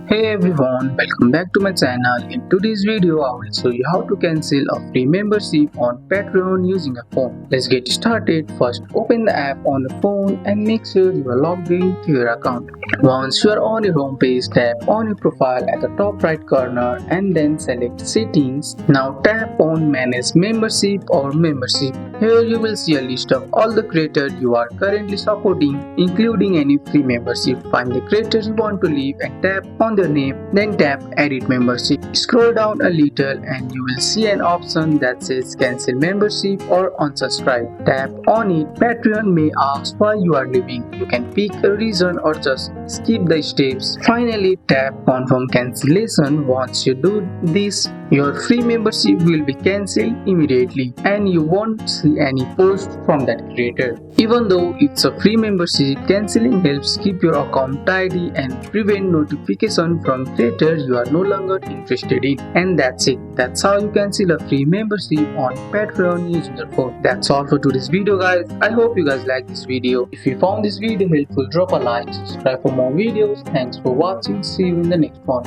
Hey everyone, welcome back to my channel. In today's video, I will show you how to cancel a free membership on Patreon using a phone. Let's get started. First, open the app on the phone and make sure you are logged in to your account. Once you are on your home page, tap on your profile at the top right corner and then select Settings. Now tap on Manage Membership or Membership. Here you will see a list of all the creators you are currently supporting, including any free membership. Find the creators you want to leave and tap on their name, then tap Edit Membership. Scroll down a little and you will see an option that says Cancel Membership or Unsubscribe. Tap on it. Patreon may ask why you are leaving. You can pick a reason or just skip the steps. Finally, tap Confirm Cancellation. Once you do this, your free membership will be cancelled immediately and you won't see any post from that creator. Even though it's a free membership, cancelling helps keep your account tidy and prevent notification from creators you are no longer interested in. And that's it. That's how you cancel a free membership on Patreon using your phone. That's all for today's video, guys. I hope you guys like this video. If you found this video helpful, drop a like, subscribe for more videos. Thanks for watching. See you in the next one.